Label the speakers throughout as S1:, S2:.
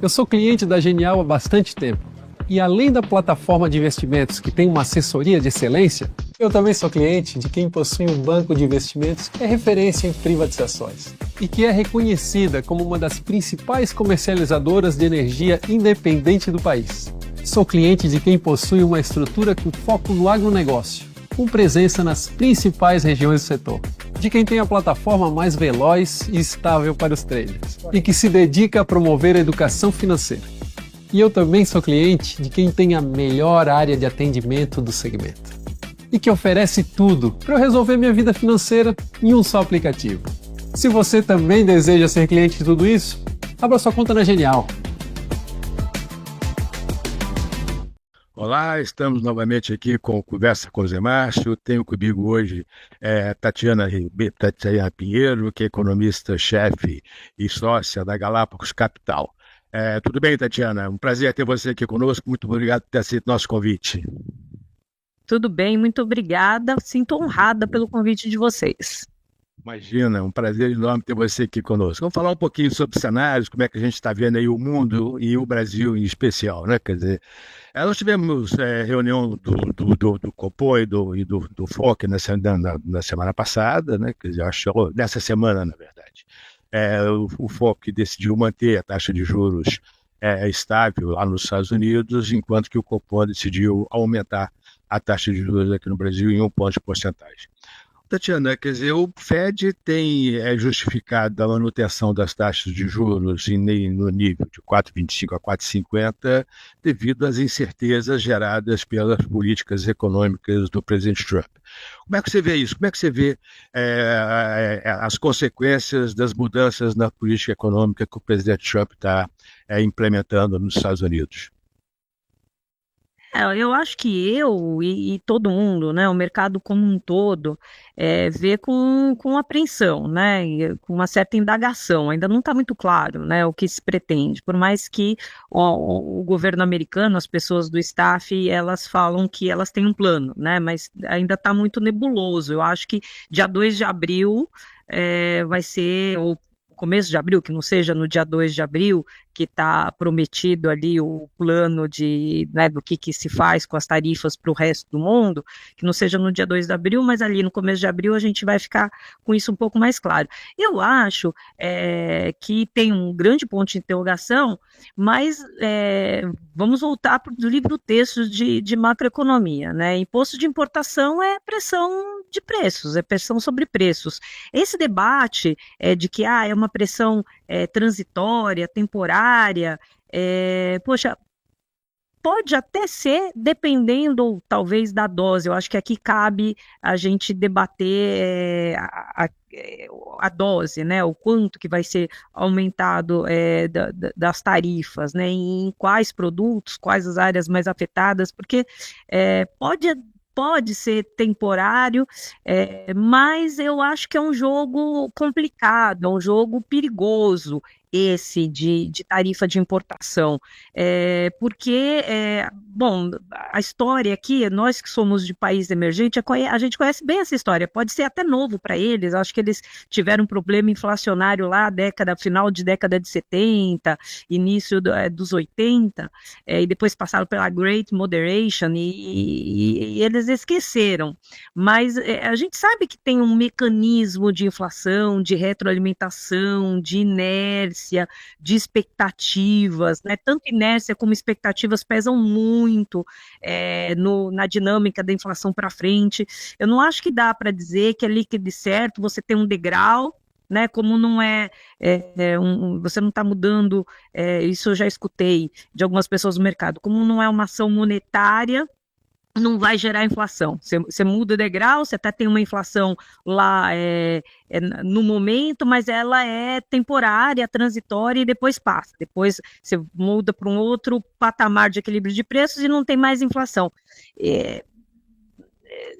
S1: Eu sou cliente da Genial há bastante tempo. E além da plataforma de investimentos que tem uma assessoria de excelência, eu também sou cliente de quem possui um banco de investimentos que é referência em privatizações e que é reconhecida como uma das principais comercializadoras de energia independente do país. Sou cliente de quem possui uma estrutura com foco no agronegócio, com presença nas principais regiões do setor. De quem tem a plataforma mais veloz e estável para os traders e que se dedica a promover a educação financeira. E eu também sou cliente de quem tem a melhor área de atendimento do segmento e que oferece tudo para eu resolver minha vida financeira em um só aplicativo. Se você também deseja ser cliente de tudo isso, abra sua conta na Genial.
S2: Olá, estamos novamente aqui com Conversa com o Zé Márcio. Tenho comigo hoje Tatiana Pinheiro, que é economista-chefe e sócia da Galápagos Capital. Tudo bem, Tatiana? Um prazer ter você aqui conosco. Muito obrigado por ter aceito nosso convite.
S3: Tudo bem, muito obrigada. Sinto honrada pelo convite de vocês.
S2: Imagina, um prazer enorme ter você aqui conosco. Vamos falar um pouquinho sobre cenários, como é que a gente está vendo aí o mundo e o Brasil em especial, né? Quer dizer, nós tivemos reunião do Copom e do FOC na semana passada, né? Quer dizer, acho nessa semana, na verdade. O FOC decidiu manter a taxa de juros estável lá nos Estados Unidos, enquanto que o Copom decidiu aumentar a taxa de juros aqui no Brasil em 1 ponto de porcentagem. Tatiana, quer dizer, o Fed tem justificado a manutenção das taxas de juros no nível de 4,25 a 4,50 devido às incertezas geradas pelas políticas econômicas do presidente Trump. Como é que você vê isso? Como é que você vê as consequências das mudanças na política econômica que o presidente Trump está implementando nos Estados Unidos?
S3: Eu acho que eu e todo mundo, né, o mercado como um todo, vê com apreensão, né, e com uma certa indagação. Ainda não está muito claro, né, o que se pretende, por mais que o governo americano, as pessoas do staff, elas falam que elas têm um plano, né, mas ainda está muito nebuloso. Eu acho que dia 2 de abril vai ser, ou começo de abril, que não seja no dia 2 de abril, que está prometido ali o plano do que se faz com as tarifas para o resto do mundo, que não seja no dia 2 de abril, mas ali no começo de abril a gente vai ficar com isso um pouco mais claro. Eu acho que tem um grande ponto de interrogação, mas vamos voltar para o livro texto de macroeconomia, né? Imposto de importação é pressão de preços, é pressão sobre preços. Esse debate de que é uma pressão transitória, temporária, poxa, pode até ser, dependendo talvez da dose. Eu acho que aqui cabe a gente debater a dose, né, o quanto que vai ser aumentado das tarifas, né, em quais produtos, quais as áreas mais afetadas, porque pode ser temporário, mas eu acho que é um jogo complicado, é um jogo perigoso, esse de tarifa de importação, porque, bom, a história aqui, nós que somos de país emergente, a gente conhece bem essa história, pode ser até novo para eles, acho que eles tiveram um problema inflacionário lá, final de década de 70, início dos 80, e depois passaram pela Great Moderation, e eles esqueceram, mas a gente sabe que tem um mecanismo de inflação, de retroalimentação, de inércia, de expectativas, né? Tanto inércia como expectativas pesam muito na dinâmica da inflação para frente. Eu não acho que dá para dizer que é líquido e certo, você tem um degrau, né, como não você não está mudando, isso eu já escutei de algumas pessoas do mercado, como não é uma ação monetária, não vai gerar inflação. Você muda o degrau, você até tem uma inflação lá no momento, mas ela é temporária, transitória e depois passa. Depois você muda para um outro patamar de equilíbrio de preços e não tem mais inflação.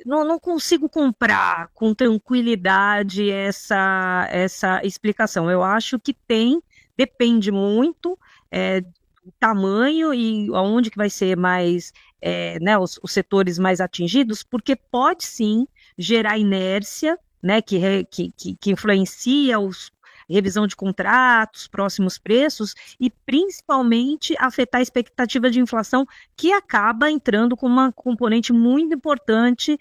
S3: Não consigo comprar com tranquilidade essa explicação. Eu acho que depende muito do tamanho e aonde que vai ser mais, né, os setores mais atingidos, porque pode sim gerar inércia, né, que influencia revisão de contratos, próximos preços e principalmente afetar a expectativa de inflação, que acaba entrando como uma componente muito importante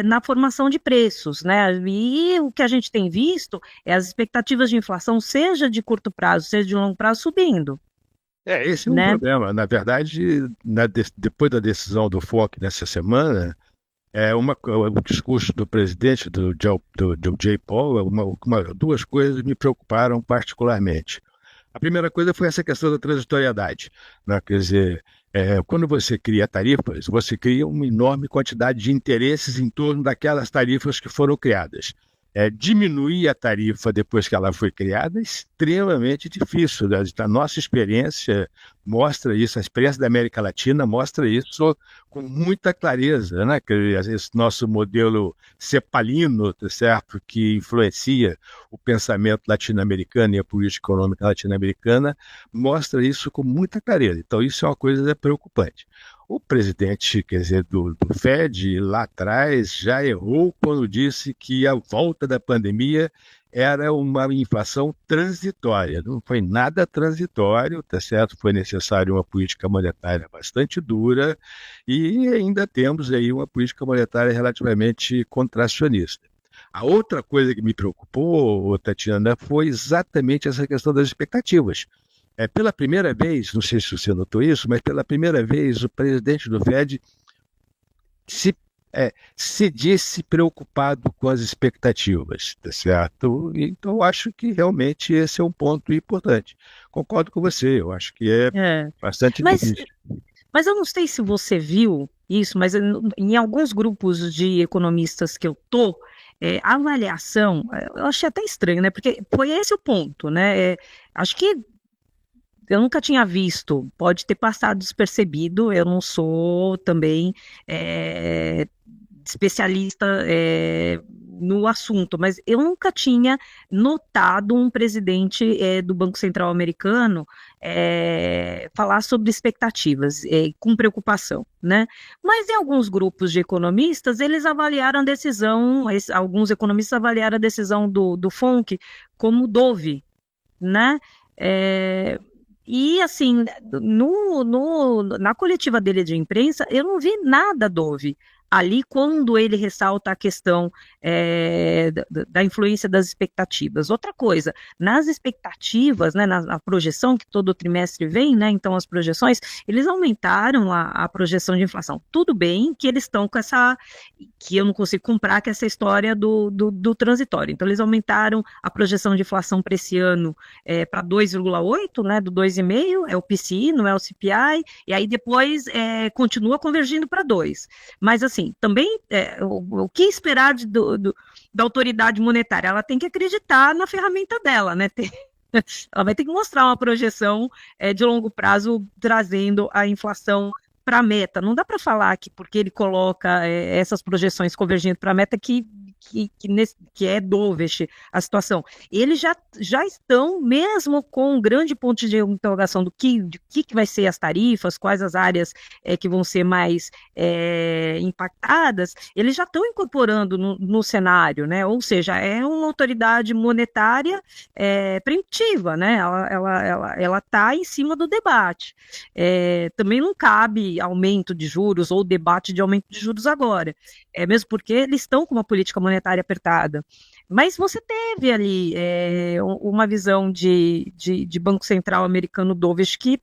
S3: na formação de preços, né? E o que a gente tem visto é as expectativas de inflação, seja de curto prazo, seja de longo prazo, subindo,
S2: Esse é um
S3: né?
S2: problema. Na verdade, depois da decisão do FONC nessa semana, o discurso do presidente, do Jay Powell, duas coisas me preocuparam particularmente. A primeira coisa foi essa questão da transitoriedade, né? Quer dizer, quando você cria tarifas, você cria uma enorme quantidade de interesses em torno daquelas tarifas que foram criadas. Diminuir a tarifa depois que ela foi criada é extremamente difícil, né? A nossa experiência mostra isso, a experiência da América Latina mostra isso com muita clareza, né? Esse nosso modelo cepalino, tá certo? Que influencia o pensamento latino-americano e a política econômica latino-americana, mostra isso com muita clareza. Então, isso é uma coisa preocupante. O presidente, quer dizer, do Fed, lá atrás, já errou quando disse que a volta da pandemia era uma inflação transitória. Não foi nada transitório, tá certo? Foi necessário uma política monetária bastante dura e ainda temos aí uma política monetária relativamente contracionista. A outra coisa que me preocupou, Tatiana, foi exatamente essa questão das expectativas. Pela primeira vez, não sei se você notou isso, mas pela primeira vez o presidente do Fed se, se disse preocupado com as expectativas, tá certo? Então, eu acho que realmente esse é um ponto importante. Concordo com você, eu acho que é
S3: É.
S2: bastante
S3: Mas,
S2: difícil.
S3: mas eu não sei se você viu isso, mas em alguns grupos de economistas que eu tô, a avaliação, eu achei até estranho, né? Porque foi esse o ponto, né? Acho que eu nunca tinha visto, pode ter passado despercebido, eu não sou também é, especialista no assunto, mas eu nunca tinha notado um presidente do Banco Central americano falar sobre expectativas com preocupação, né? Mas em alguns grupos de economistas, eles avaliaram a decisão, alguns economistas avaliaram a decisão do FONC como dove, né? É, e assim, na coletiva dele de imprensa, eu não vi nada dove ali quando ele ressalta a questão da influência das expectativas. Outra coisa, nas expectativas, né, na projeção que todo trimestre vem, né, então as projeções, eles aumentaram a projeção de inflação. Tudo bem que eles estão com essa, que eu não consigo comprar, que é essa história do transitório. Então eles aumentaram a projeção de inflação para esse ano para 2,8, né, do 2,5, é o PCI, não é o CPI, e aí depois continua convergindo para 2. Mas assim, também o que esperar da autoridade monetária? Ela tem que acreditar na ferramenta dela, né? Ela vai ter que mostrar uma projeção de longo prazo trazendo a inflação para a meta. Não dá para falar que porque ele coloca essas projeções convergindo para a meta que é dovish a situação. Eles já estão, mesmo com um grande ponto de interrogação de que vai ser as tarifas, quais as áreas que vão ser mais impactadas, eles já estão incorporando no cenário, né? Ou seja, é uma autoridade monetária preemptiva, né? Ela está em cima do debate. Também não cabe aumento de juros ou debate de aumento de juros agora, mesmo porque eles estão com uma política monetária apertada. Mas você teve ali uma visão de Banco Central americano dovish que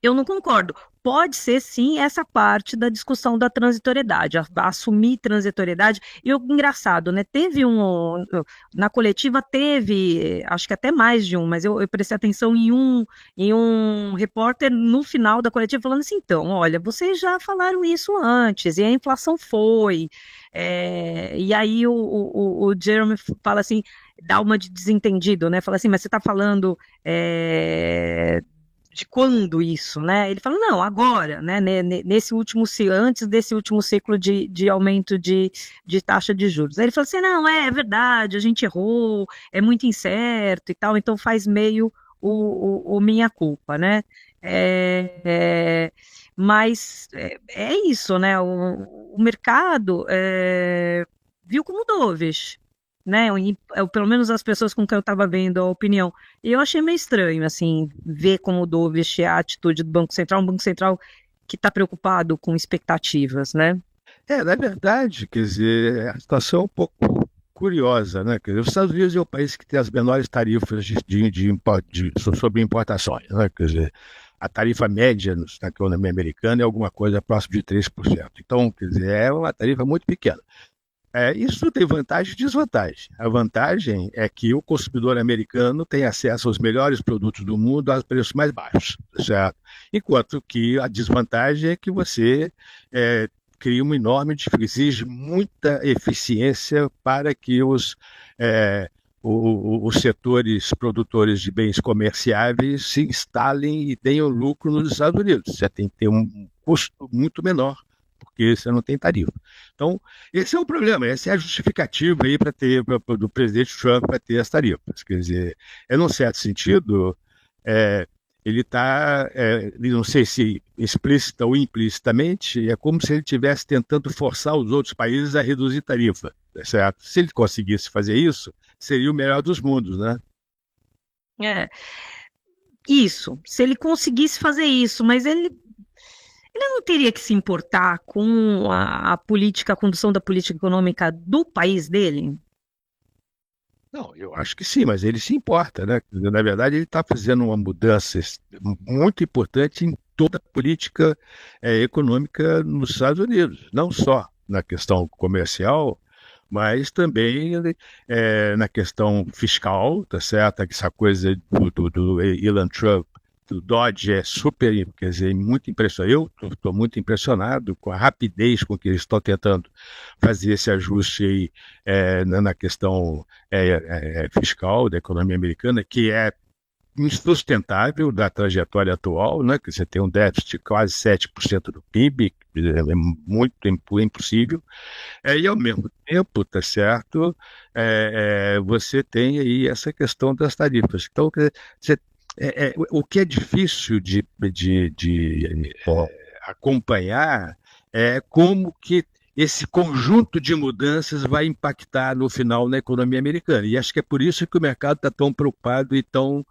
S3: eu não concordo. Pode ser, sim, essa parte da discussão da transitoriedade, assumir transitoriedade. E o engraçado, né? Na coletiva teve, acho que até mais de um, mas eu prestei atenção em um repórter no final da coletiva falando assim, então, olha, vocês já falaram isso antes, e a inflação foi. E aí o Jeremy fala assim, dá uma de desentendido, né? Fala assim, mas você está falando de quando isso, né? Ele fala, não, agora, né? Antes desse último ciclo de aumento de taxa de juros. Aí ele fala assim, não, é verdade, a gente errou, é muito incerto e tal, então faz meio o minha culpa, né? Mas é isso, né? O mercado viu como dovish, né? Pelo menos as pessoas com quem eu estava vendo a opinião. E eu achei meio estranho, assim, ver como o Dove a atitude do Banco Central, um Banco Central que está preocupado com expectativas, né?
S2: Na verdade, quer dizer, a situação é um pouco curiosa, né? Quer dizer, os Estados Unidos é o país que tem as menores tarifas sobre importações, né? Quer dizer, a tarifa média na economia americana é alguma coisa próximo de 3%. Então, quer dizer, é uma tarifa muito pequena. Isso tem vantagem e desvantagem. A vantagem é que o consumidor americano tem acesso aos melhores produtos do mundo a preços mais baixos, certo? Enquanto que a desvantagem é que você cria uma enorme dificuldade, exige muita eficiência para que os setores produtores de bens comerciáveis se instalem e tenham lucro nos Estados Unidos. Você tem que ter um custo muito menor, porque você não tem tarifa. Então, esse é o problema, essa é a justificativa aí do presidente Trump para ter as tarifas. Quer dizer, num certo sentido, ele está, não sei se explícita ou implicitamente, é como se ele estivesse tentando forçar os outros países a reduzir tarifa, certo? Se ele conseguisse fazer isso, seria o melhor dos mundos, né?
S3: Isso, se ele conseguisse fazer isso, mas ele não teria que se importar com a condução da política econômica do país dele?
S2: Não, eu acho que sim, mas ele se importa, né? Na verdade, ele está fazendo uma mudança muito importante em toda a política econômica nos Estados Unidos, não só na questão comercial, mas também na questão fiscal, tá certo? Essa coisa do Elon Trump, do Dodge é super, quer dizer, muito impressionante. Eu estou muito impressionado com a rapidez com que eles estão tentando fazer esse ajuste aí, na questão fiscal da economia americana, que é insustentável da trajetória atual, né? Que você tem um déficit de quase 7% do PIB, é muito impossível, e ao mesmo tempo, tá certo, você tem aí essa questão das tarifas. Então, você o que é difícil de acompanhar é como que esse conjunto de mudanças vai impactar no final na economia americana. E acho que é por isso que o mercado está tão preocupado e tão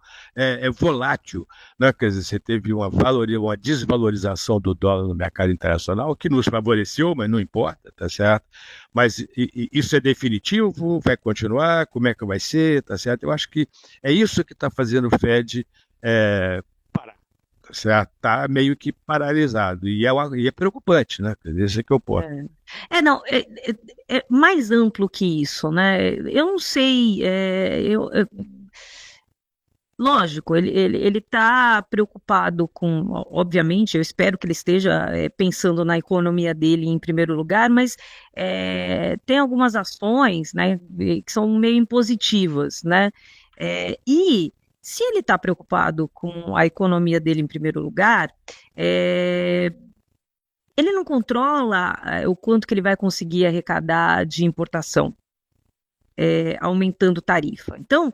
S2: volátil, né? Quer dizer, você teve uma desvalorização do dólar no mercado internacional, que nos favoreceu, mas não importa, tá certo? Mas isso é definitivo? Vai continuar? Como é que vai ser? Tá certo? Eu acho que é isso que está fazendo o Fed parar. Tá certo? Está meio que paralisado. E é preocupante, né? Esse é que eu posso.
S3: Não, é mais amplo que isso, né? Eu não sei, lógico, ele está preocupado com, obviamente, eu espero que ele esteja pensando na economia dele em primeiro lugar, mas tem algumas ações, né, que são meio impositivas, né? E se ele está preocupado com a economia dele em primeiro lugar, ele não controla o quanto que ele vai conseguir arrecadar de importação, aumentando tarifa. Então,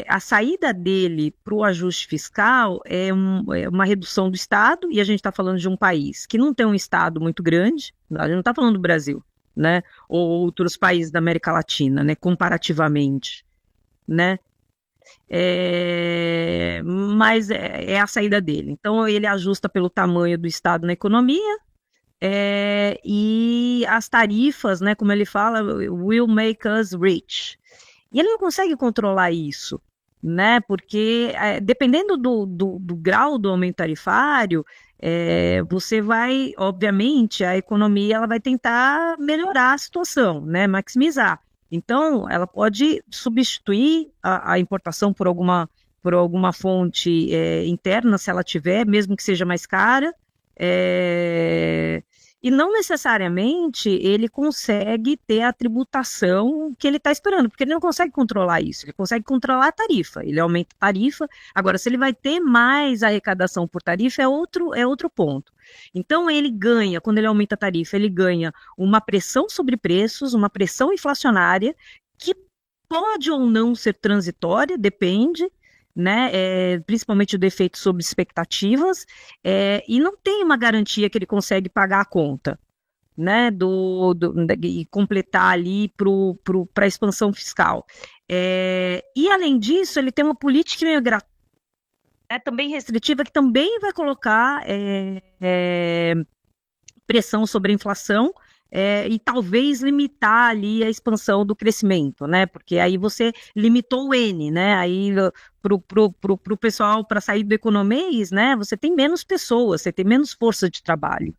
S3: a saída dele para o ajuste fiscal é uma redução do Estado, e a gente está falando de um país que não tem um Estado muito grande, a gente não está falando do Brasil, né, ou outros países da América Latina, né, comparativamente, né, mas é a saída dele. Então, ele ajusta pelo tamanho do Estado na economia, e as tarifas, né, como ele fala, will make us rich. E ele não consegue controlar isso, né, porque dependendo do grau do aumento tarifário, você vai, obviamente, a economia ela vai tentar melhorar a situação, né, maximizar. Então, ela pode substituir a importação por alguma fonte interna, se ela tiver, mesmo que seja mais cara, e não necessariamente ele consegue ter a tributação que ele está esperando, porque ele não consegue controlar isso, ele consegue controlar a tarifa, ele aumenta a tarifa. Agora, se ele vai ter mais arrecadação por tarifa, é outro ponto. Então, ele ganha, quando ele aumenta a tarifa, ele ganha uma pressão sobre preços, uma pressão inflacionária, que pode ou não ser transitória, depende, né, principalmente o defeito sobre expectativas, e não tem uma garantia que ele consegue pagar a conta, né, e completar ali para a expansão fiscal. E, além disso, ele tem uma política migratória também restritiva, que também vai colocar pressão sobre a inflação, e talvez limitar ali a expansão do crescimento, né? Porque aí você limitou o N, né? Aí pro pessoal, para sair do economês, né? Você tem menos pessoas, você tem menos força de trabalho,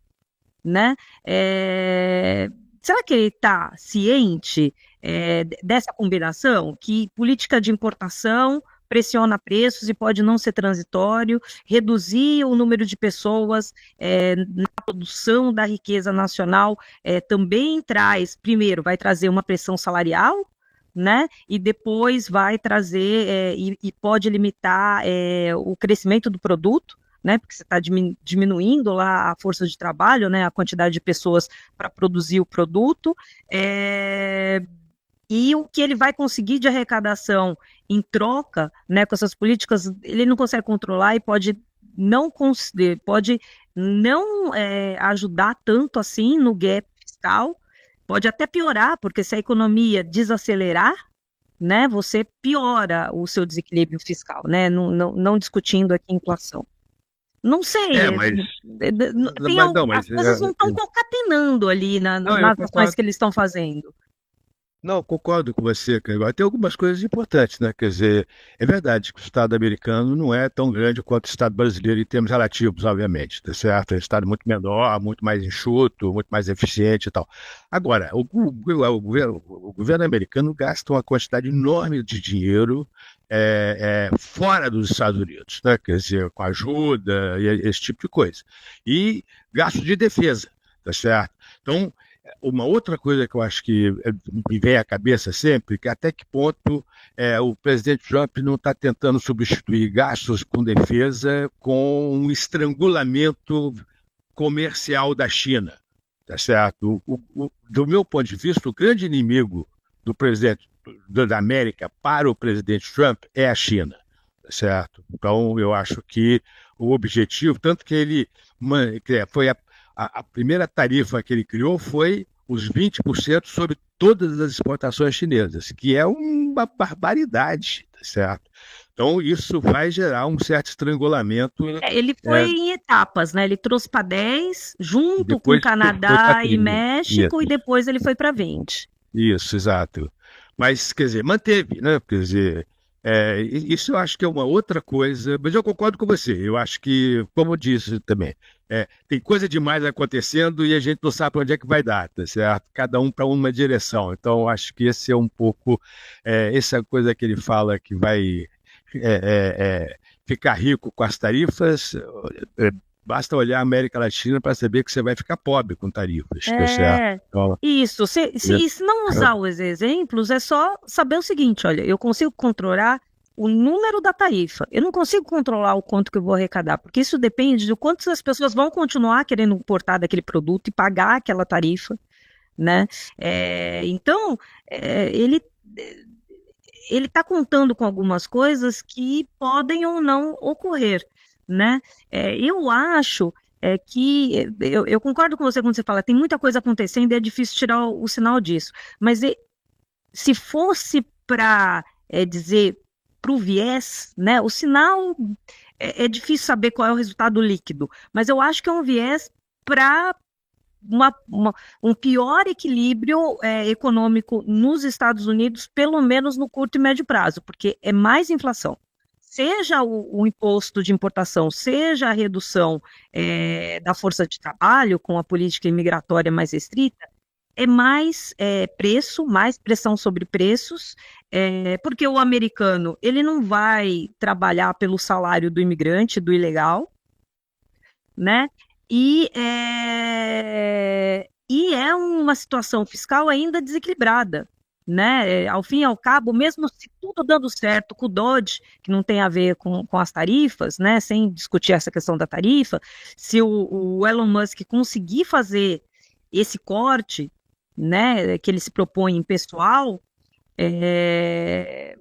S3: né? Será que ele está ciente dessa combinação? Que política de importação pressiona preços e pode não ser transitório, reduzir o número de pessoas na produção da riqueza nacional também traz, primeiro, vai trazer uma pressão salarial, né? E depois vai trazer e pode limitar o crescimento do produto, né? Porque você está diminuindo lá a força de trabalho, né? A quantidade de pessoas para produzir o produto. E o que ele vai conseguir de arrecadação em troca, né, com essas políticas, ele não consegue controlar e pode não ajudar tanto assim no gap fiscal, pode até piorar, porque se a economia desacelerar, né, você piora o seu desequilíbrio fiscal, né, não discutindo aqui inflação. Não sei, as coisas não estão concatenando ali nas ações que eles estão fazendo.
S2: Não, concordo com você, Cleber. Tem algumas coisas importantes, né? Quer dizer, é verdade que o Estado americano não é tão grande quanto o Estado brasileiro em termos relativos, obviamente, tá certo? É um Estado muito menor, muito mais enxuto, muito mais eficiente e tal. Agora, o governo americano gasta uma quantidade enorme de dinheiro fora dos Estados Unidos, né? Quer dizer, com ajuda e esse tipo de coisa. E gasto de defesa, tá certo? Então, uma outra coisa que eu acho que me vem à cabeça sempre, que até que ponto o presidente Trump não está tentando substituir gastos com defesa com um estrangulamento comercial da China, tá certo? Do meu ponto de vista, o grande inimigo do presidente da América para o presidente Trump é a China, tá certo? Então, eu acho que o objetivo, tanto que ele foi a primeira tarifa que ele criou foi os 20% sobre todas as exportações chinesas, que é uma barbaridade, tá certo? Então, isso vai gerar um certo estrangulamento.
S3: Ele foi em etapas, né? Ele trouxe para 10, junto com Canadá e México, isso. E depois ele foi para 20.
S2: Isso, exato. Mas, quer dizer, manteve, né? Quer dizer, isso eu acho que é uma outra coisa, mas eu concordo com você. Eu acho que, como eu disse também, tem coisa demais acontecendo e a gente não sabe para onde é que vai dar, tá certo? Cada um para uma direção. Então, eu acho que esse é um pouco, essa coisa que ele fala que vai ficar rico com as tarifas. Basta olhar a América Latina para saber que você vai ficar pobre com tarifas. Tá certo? Então,
S3: isso. Se não usar os exemplos, é só saber o seguinte, olha, eu consigo controlar o número da tarifa. Eu não consigo controlar o quanto que eu vou arrecadar, porque isso depende de quanto as pessoas vão continuar querendo importar daquele produto e pagar aquela tarifa, né? Então, ele está contando com algumas coisas que podem ou não ocorrer, né? Eu acho que eu concordo com você quando você fala tem muita coisa acontecendo e é difícil tirar o sinal disso, mas se fosse para dizer para o viés, né? O sinal é difícil saber qual é o resultado líquido, mas eu acho que é um viés para um pior equilíbrio econômico nos Estados Unidos, pelo menos no curto e médio prazo, porque é mais inflação. Seja o imposto de importação, seja a redução da força de trabalho com a política imigratória mais restrita, é mais preço, mais pressão sobre preços, porque o americano ele não vai trabalhar pelo salário do imigrante, do ilegal, né? E é uma situação fiscal ainda desequilibrada, né? Ao fim e ao cabo, mesmo se tudo dando certo com o Dodge, que não tem a ver com as tarifas, né? Sem discutir essa questão da tarifa, se o Elon Musk conseguir fazer esse corte, né, que ele se propõe em pessoal,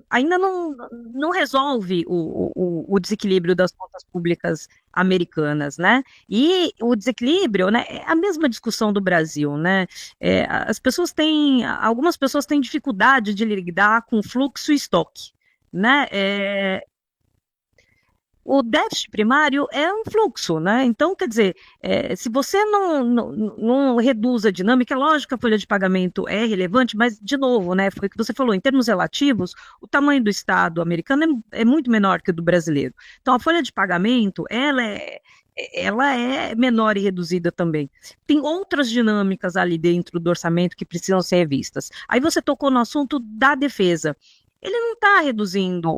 S3: ainda não resolve o desequilíbrio das contas públicas americanas, né? E o desequilíbrio, né, é a mesma discussão do Brasil, né? Algumas pessoas têm dificuldade de lidar com fluxo e estoque, né? O déficit primário é um fluxo, né? Então, quer dizer, se você não reduz a dinâmica, é lógico que a folha de pagamento é relevante, mas, de novo, né, foi o que você falou, em termos relativos, o tamanho do Estado americano é muito menor que o do brasileiro. Então, a folha de pagamento, ela é menor e reduzida também. Tem outras dinâmicas ali dentro do orçamento que precisam ser revistas. Aí você tocou no assunto da defesa. Ele não está reduzindo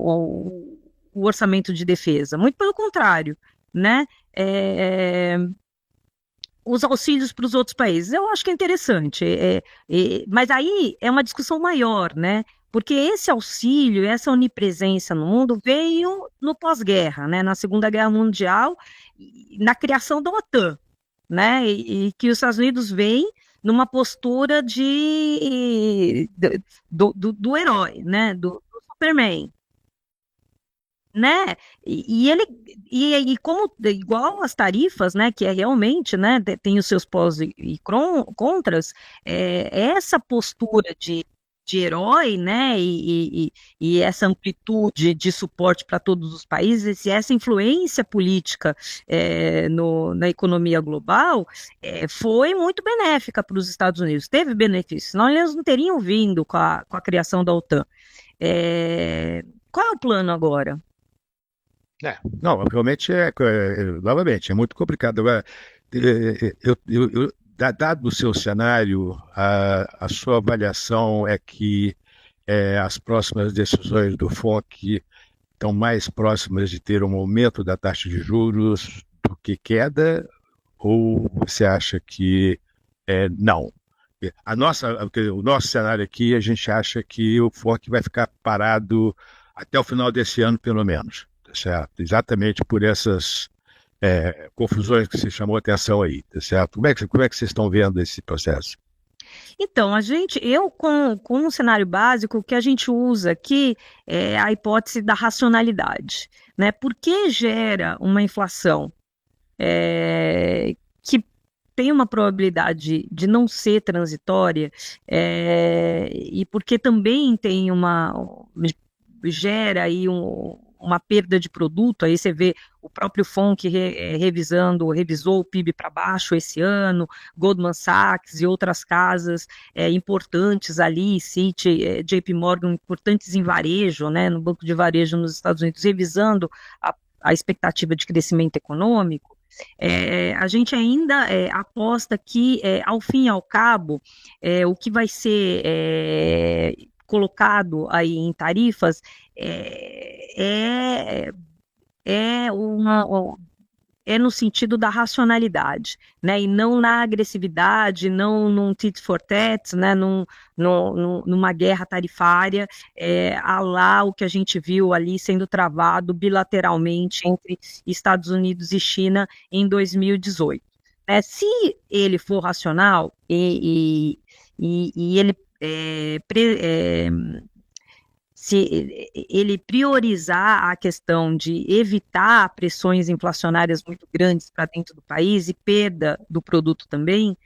S3: o orçamento de defesa, muito pelo contrário, né? Os auxílios para os outros países, eu acho que é interessante, mas aí é uma discussão maior, né? Porque esse auxílio, essa onipresença no mundo veio no pós-guerra, né? Na Segunda Guerra Mundial, na criação da OTAN, né? E que os Estados Unidos vêm numa postura do herói, né? Do Superman, né? E como igual as tarifas, né, que é realmente, né, tem os seus pós e contras, essa postura de herói, né, e essa amplitude de suporte para todos os países, e essa influência política na economia global, foi muito benéfica para os Estados Unidos, teve benefícios, senão eles não teriam vindo com a criação da OTAN. Qual é o plano agora?
S2: Não, realmente novamente, é muito complicado. Agora, dado o seu cenário, a sua avaliação é que as próximas decisões do FONC estão mais próximas de ter um aumento da taxa de juros do que queda, ou você acha que não? O nosso cenário aqui, a gente acha que o FONC vai ficar parado até o final desse ano, pelo menos. Certo? Exatamente por essas confusões que você chamou a atenção aí, tá certo? Como é que vocês estão vendo esse processo?
S3: Então, com um cenário básico, o que a gente usa aqui é a hipótese da racionalidade, né? Por que gera uma inflação que tem uma probabilidade de não ser transitória, e porque também gera aí uma perda de produto, aí você vê o próprio FONC revisou o PIB para baixo esse ano, Goldman Sachs e outras casas importantes ali, Citi, JP Morgan, importantes em varejo, né, no banco de varejo nos Estados Unidos, revisando a expectativa de crescimento econômico. A gente ainda aposta que, ao fim e ao cabo, o que vai ser colocado aí em tarifas no sentido da racionalidade, né, e não na agressividade, não num tit for tat, né, numa guerra tarifária, a lá o que a gente viu ali sendo travado bilateralmente entre Estados Unidos e China em 2018. Se ele for racional e ele se ele priorizar a questão de evitar pressões inflacionárias muito grandes para dentro do país e perda do produto também,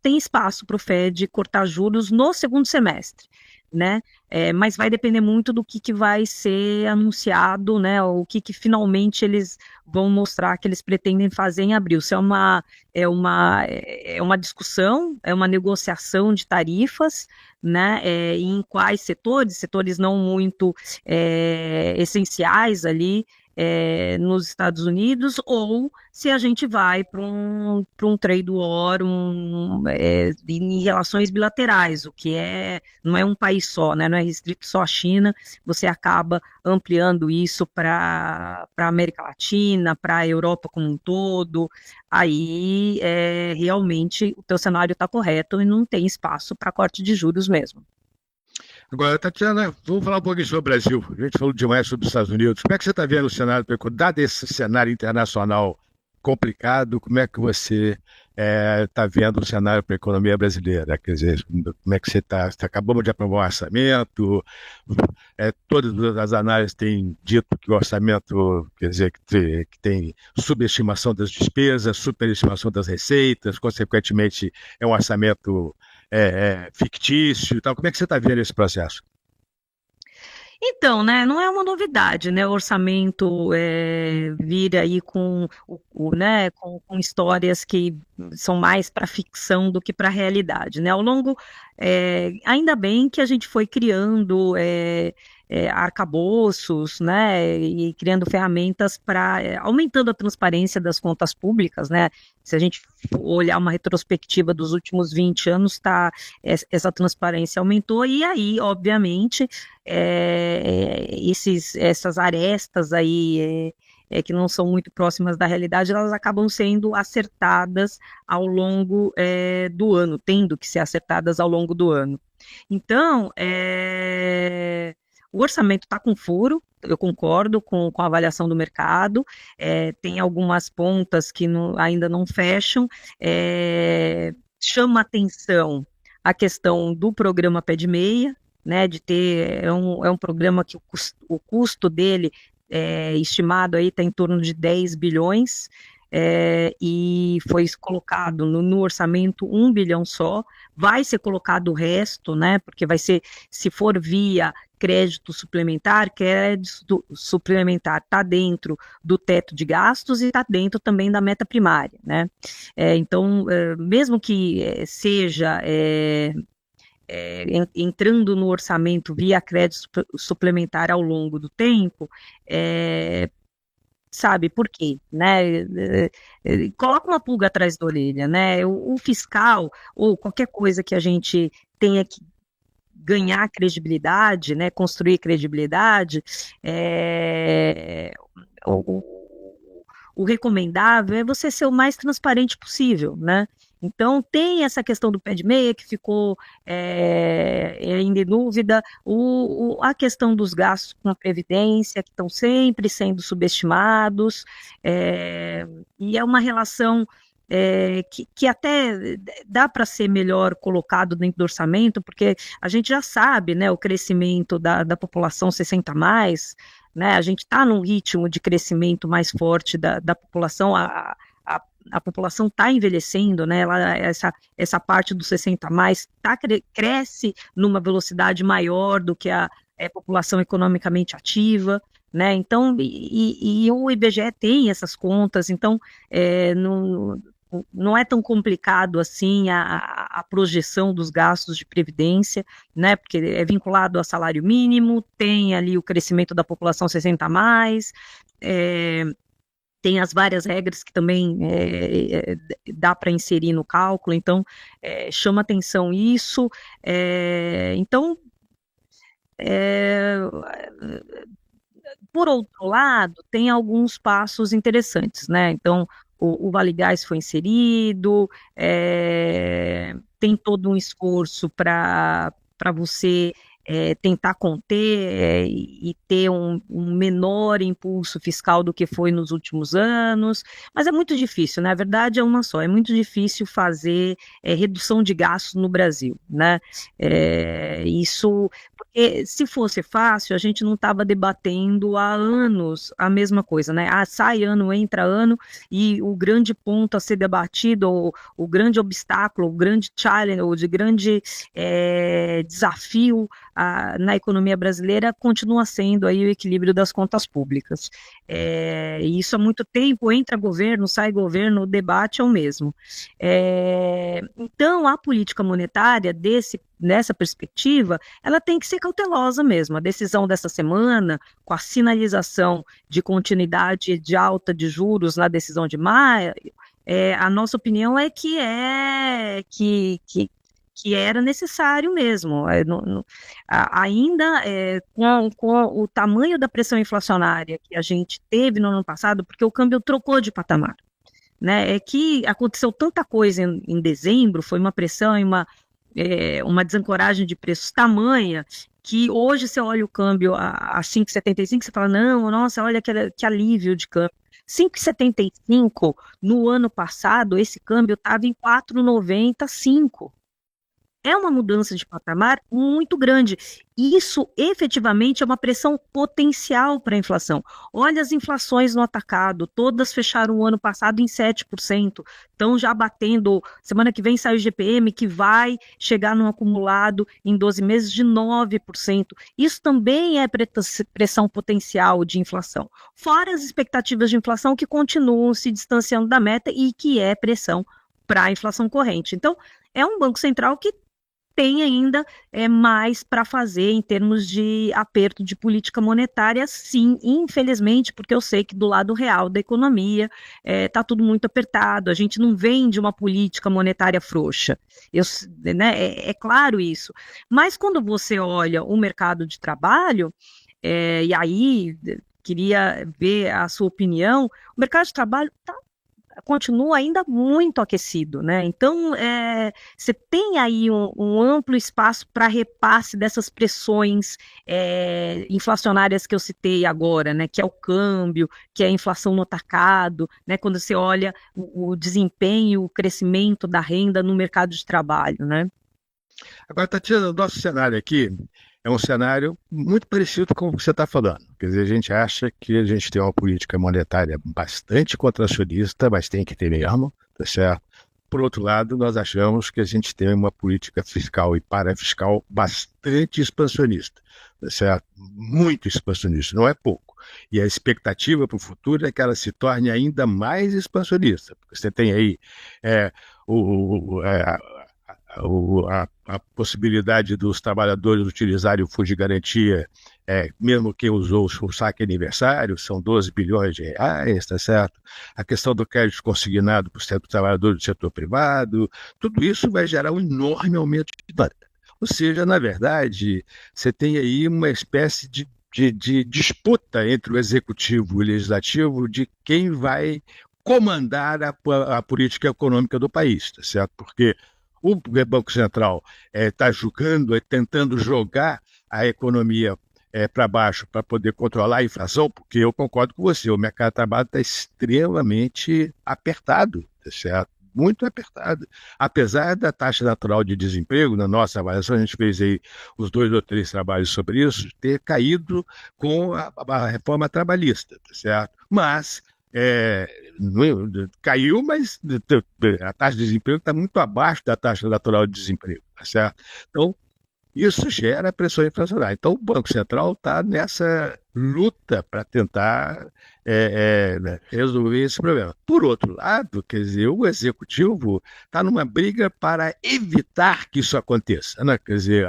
S3: tem espaço para o Fed cortar juros no segundo semestre, né? Mas vai depender muito do que vai ser anunciado, né? O que finalmente eles vão mostrar que eles pretendem fazer em abril. Se é uma discussão, é uma negociação de tarifas, né? Em quais setores não muito essenciais ali nos Estados Unidos, ou se a gente vai para um trade war em relações bilaterais, o que não é um país só, né, não é restrito só à China, você acaba ampliando isso para a América Latina, para a Europa como um todo, aí realmente o teu cenário está correto e não tem espaço para corte de juros mesmo.
S2: Agora, Tatiana, vamos falar um pouquinho sobre o Brasil. A gente falou demais sobre os Estados Unidos. Como é que você está vendo o cenário, dado esse cenário internacional complicado, como é que você está vendo o cenário para a economia brasileira? Quer dizer, como é que você está? Acabamos de aprovar o orçamento, todas as análises têm dito que o orçamento, quer dizer, que tem subestimação das despesas, superestimação das receitas, consequentemente é um orçamento fictício e tal. Como é que você está vendo esse processo?
S3: Então, né, não é uma novidade, né, o orçamento vir aí né, com histórias que são mais para ficção do que para a realidade, né, ao longo, ainda bem que a gente foi criando arcabouços, né, e criando ferramentas para, aumentando a transparência das contas públicas, né, se a gente olhar uma retrospectiva dos últimos 20 anos, essa transparência aumentou, e aí, obviamente, essas arestas aí que não são muito próximas da realidade, elas acabam sendo acertadas ao longo do ano, tendo que ser acertadas ao longo do ano. Então, o orçamento está com furo, eu concordo com a avaliação do mercado, tem algumas pontas que ainda não fecham, chama atenção a questão do programa Pé de Meia, né, de ter, é um programa que o custo dele estimado aí está em torno de 10 bilhões, e foi colocado no orçamento 1 bilhão só, vai ser colocado o resto, né, porque vai ser, se for via crédito suplementar está dentro do teto de gastos e está dentro também da meta primária, né, então, mesmo que seja entrando no orçamento via crédito suplementar ao longo do tempo, sabe por quê, né? Coloca uma pulga atrás da orelha, né? O fiscal ou qualquer coisa que a gente tenha que ganhar credibilidade, né? Construir credibilidade, o recomendável é você ser o mais transparente possível, né? Então, tem essa questão do pé de meia que ficou ainda em dúvida, a questão dos gastos com a Previdência, que estão sempre sendo subestimados, e é uma relação que até dá para ser melhor colocado dentro do orçamento, porque a gente já sabe, né, o crescimento da população 60 a mais, né, a gente está num ritmo de crescimento mais forte da população, a população está envelhecendo, né, essa parte dos 60 a mais cresce numa velocidade maior do que a população economicamente ativa, né, então, e o IBGE tem essas contas, então, não é tão complicado assim a projeção dos gastos de previdência, né, porque é vinculado ao salário mínimo, tem ali o crescimento da população 60 a mais, tem as várias regras que também dá para inserir no cálculo, então chama atenção isso, então, por outro lado, tem alguns passos interessantes, né, então o Vale Gás foi inserido, tem todo um esforço para você tentar conter e ter um menor impulso fiscal do que foi nos últimos anos, mas é muito difícil, né? A verdade é uma só, é muito difícil fazer redução de gastos no Brasil, né? Isso, porque se fosse fácil, a gente não estava debatendo há anos a mesma coisa, né? Sai ano, entra ano, e o grande ponto a ser debatido, o grande obstáculo, o grande challenge, o de grande desafio na economia brasileira continua sendo aí o equilíbrio das contas públicas. E isso há muito tempo, entra governo, sai governo, o debate é o mesmo. Então, a política monetária nessa perspectiva, ela tem que ser cautelosa mesmo. A decisão dessa semana, com a sinalização de continuidade de alta de juros na decisão de maio, a nossa opinião é que era necessário mesmo, ainda com o tamanho da pressão inflacionária que a gente teve no ano passado, porque o câmbio trocou de patamar, né? É que aconteceu tanta coisa em dezembro, foi uma pressão e uma desancoragem de preços tamanha, que hoje você olha o câmbio a 5,75, você fala, não, nossa, olha que alívio de câmbio. 5,75 no ano passado, esse câmbio estava em 4,95. É uma mudança de patamar muito grande. Isso efetivamente é uma pressão potencial para a inflação. Olha as inflações no atacado, todas fecharam o ano passado em 7%, estão já batendo, semana que vem sai o IGPM, que vai chegar num acumulado em 12 meses de 9%. Isso também é pressão potencial de inflação. Fora as expectativas de inflação que continuam se distanciando da meta e que é pressão para a inflação corrente. Então, é um Banco Central que tem ainda mais para fazer em termos de aperto de política monetária, sim, infelizmente, porque eu sei que do lado real da economia está tudo muito apertado, a gente não vem de uma política monetária frouxa, né, é claro isso, mas quando você olha o mercado de trabalho, e aí queria ver a sua opinião, o mercado de trabalho continua ainda muito aquecido, né? Então, você tem aí um amplo espaço para repasse dessas pressões inflacionárias que eu citei agora, né? Que é o câmbio, que é a inflação no atacado, né? Quando você olha o desempenho, o crescimento da renda no mercado de trabalho, né?
S2: Agora, Tatiana, o nosso cenário aqui é um cenário muito parecido com o que você está falando. Quer dizer, a gente acha que a gente tem uma política monetária bastante contracionista, mas tem que ter mesmo, tá certo? Por outro lado, nós achamos que a gente tem uma política fiscal e parafiscal bastante expansionista, tá certo? Muito expansionista, não é pouco. E a expectativa para o futuro é que ela se torne ainda mais expansionista, porque você tem aí a possibilidade dos trabalhadores utilizarem o fundo de garantia, mesmo quem usou o saque aniversário, são 12 bilhões de reais, tá certo? A questão do crédito consignado para o trabalhador do setor privado, tudo isso vai gerar um enorme aumento de demanda. Ou seja, na verdade, você tem aí uma espécie de disputa entre o executivo e o legislativo de quem vai comandar a política econômica do país, tá certo? Porque o Banco Central está tentando jogar a economia para baixo para poder controlar a inflação, porque eu concordo com você, o mercado de trabalho está extremamente apertado, tá certo? Muito apertado. Apesar da taxa natural de desemprego, na nossa avaliação, a gente fez aí os 2 ou 3 trabalhos sobre isso, ter caído com a reforma trabalhista, tá certo? Mas caiu, mas a taxa de desemprego está muito abaixo da taxa natural de desemprego, tá certo? Então, isso gera pressão inflacionária. Então, o Banco Central está nessa luta para tentar resolver esse problema. Por outro lado, quer dizer, o Executivo está numa briga para evitar que isso aconteça, né? Quer dizer,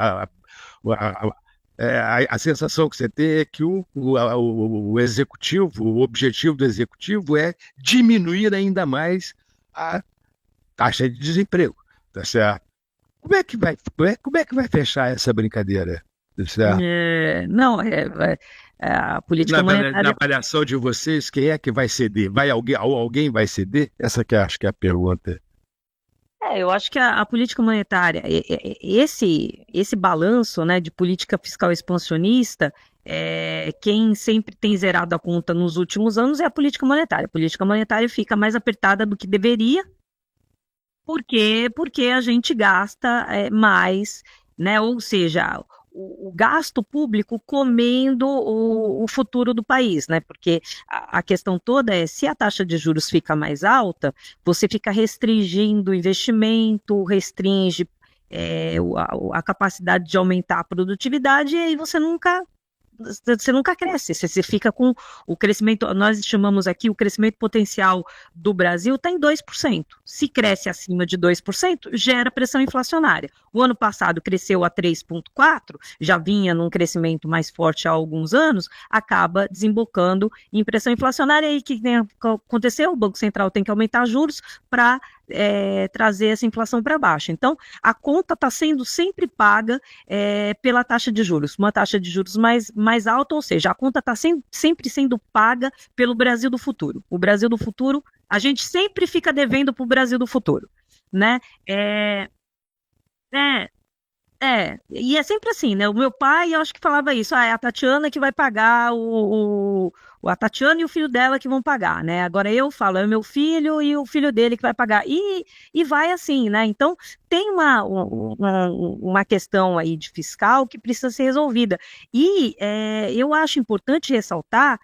S2: a sensação que você tem é que o executivo, o objetivo do executivo é diminuir ainda mais a taxa de desemprego, tá certo? Como é que vai fechar essa brincadeira, tá certo?
S3: A política monetária...
S2: Na avaliação de vocês, quem é que vai ceder? Alguém vai ceder? Essa que acho que é a pergunta.
S3: Eu acho que a política monetária, esse balanço, né, de política fiscal expansionista, quem sempre tem zerado a conta nos últimos anos é a política monetária. A política monetária fica mais apertada do que deveria, porque a gente gasta mais, né, ou seja, o gasto público comendo o futuro do país, né? Porque a questão toda é, se a taxa de juros fica mais alta, você fica restringindo o investimento, restringe a capacidade de aumentar a produtividade, e aí você nunca cresce, você fica com o crescimento, nós chamamos aqui o crescimento potencial do Brasil está em 2%. Se cresce acima de 2%, gera pressão inflacionária. O ano passado cresceu a 3,4%, já vinha num crescimento mais forte há alguns anos, acaba desembocando em pressão inflacionária. E o que aconteceu? O Banco Central tem que aumentar juros para trazer essa inflação para baixo. Então, a conta está sendo sempre paga pela taxa de juros, uma taxa de juros mais alta, ou seja, a conta está sempre sendo paga pelo Brasil do futuro. O Brasil do futuro, a gente sempre fica devendo para o Brasil do futuro, né? E é sempre assim, né? O meu pai, eu acho que falava isso, é a Tatiana que vai pagar a Tatiana e o filho dela que vão pagar, né? Agora eu falo, é o meu filho e o filho dele que vai pagar. E vai assim, né? Então, tem uma questão aí de fiscal que precisa ser resolvida. E eu acho importante ressaltar,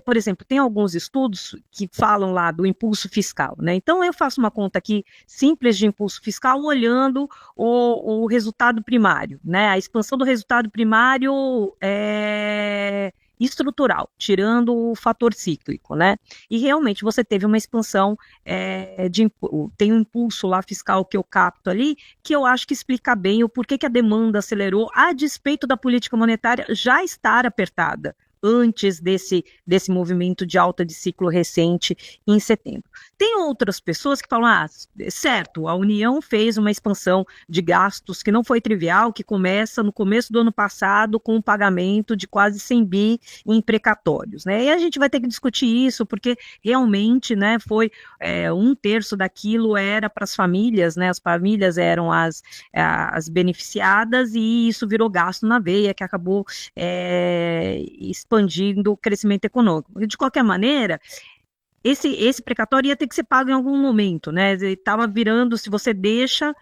S3: por exemplo, tem alguns estudos que falam lá do impulso fiscal, né? Então, eu faço uma conta aqui simples de impulso fiscal olhando o resultado primário, né? A expansão do resultado primário estrutural, tirando o fator cíclico, né? E realmente você teve uma expansão tem um impulso lá fiscal que eu capto ali, que eu acho que explica bem o porquê que a demanda acelerou a despeito da política monetária já estar apertada antes desse movimento de alta de ciclo recente em setembro. Tem outras pessoas que falam, certo, a União fez uma expansão de gastos que não foi trivial, que começa no começo do ano passado com o pagamento de quase 100 bi em precatórios, né? E a gente vai ter que discutir isso, porque realmente, né, foi 1/3 daquilo era para as famílias, né? As famílias eram as beneficiadas e isso virou gasto na veia, que acabou expandindo o crescimento econômico. De qualquer maneira, esse precatório ia ter que ser pago em algum momento, né? Ele estava virando, se você deixa,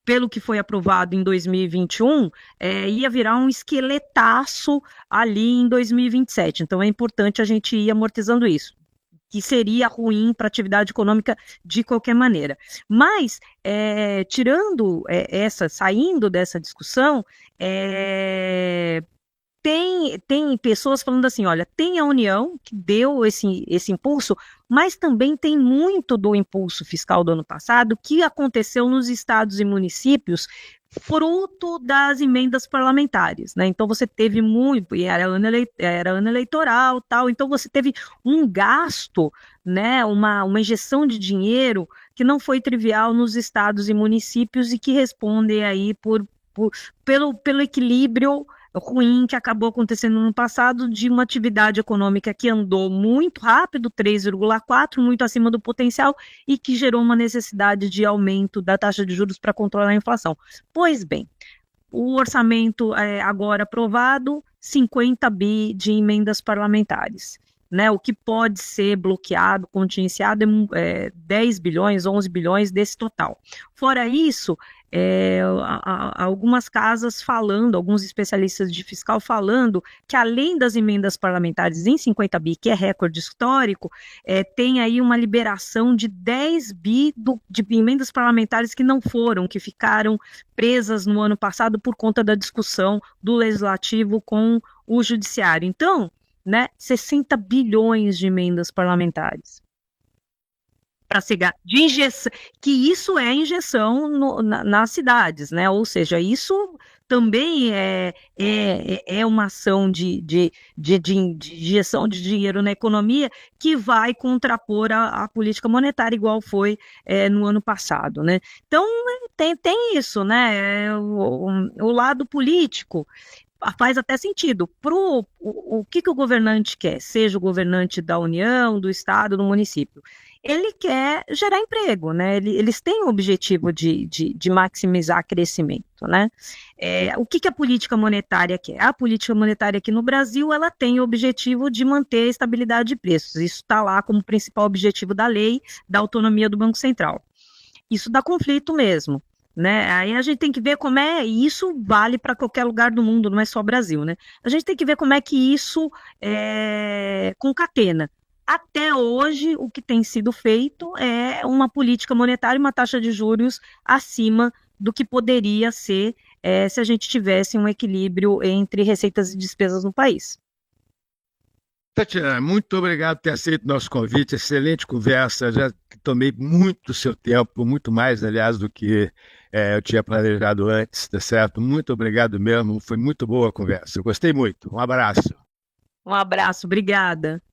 S3: pelo que foi aprovado em 2021, ia virar um esqueletaço ali em 2027. Então é importante a gente ir amortizando isso, que seria ruim para a atividade econômica de qualquer maneira. Mas, saindo dessa discussão, tem pessoas falando assim, olha, tem a União que deu esse impulso, mas também tem muito do impulso fiscal do ano passado que aconteceu nos estados e municípios fruto das emendas parlamentares, né? Então você teve muito, e era ano eleitoral, tal, então você teve um gasto, né, uma injeção de dinheiro que não foi trivial nos estados e municípios e que respondem aí pelo equilíbrio ruim que acabou acontecendo no passado de uma atividade econômica que andou muito rápido, 3,4, muito acima do potencial e que gerou uma necessidade de aumento da taxa de juros para controlar a inflação. Pois bem, o orçamento agora aprovado, 50 bi de emendas parlamentares. Né, o que pode ser bloqueado, contingenciado, 10 bilhões, 11 bilhões desse total. Fora isso, algumas casas falando, alguns especialistas de fiscal falando que além das emendas parlamentares em 50 bi, que é recorde histórico, tem aí uma liberação de 10 bi de emendas parlamentares que não foram, que ficaram presas no ano passado por conta da discussão do legislativo com o judiciário. Então, né, 60 bilhões de emendas parlamentares para cegar de injeção, que isso é injeção nas cidades, né? Ou seja, isso também é uma ação de injeção de dinheiro na economia que vai contrapor a política monetária, igual foi no ano passado, né? Então tem isso, né? O lado político faz até sentido. O que o governante quer, seja o governante da União, do Estado, do município? Ele quer gerar emprego, né? Eles têm o objetivo de maximizar crescimento, né? O que a política monetária quer? A política monetária aqui no Brasil, ela tem o objetivo de manter a estabilidade de preços. Isso está lá como principal objetivo da lei, da autonomia do Banco Central. Isso dá conflito mesmo. Né? Aí a gente tem que ver como e isso vale para qualquer lugar do mundo, não é só Brasil, né? A gente tem que ver como é que isso concatena. Até hoje, o que tem sido feito é uma política monetária e uma taxa de juros acima do que poderia ser se a gente tivesse um equilíbrio entre receitas e despesas no país.
S2: Tatiana, muito obrigado por ter aceito o nosso convite, excelente conversa, já tomei muito do seu tempo, muito mais, aliás, do que eu tinha planejado antes, tá certo? Muito obrigado mesmo, foi muito boa a conversa, eu gostei muito, um abraço.
S3: Um abraço, obrigada.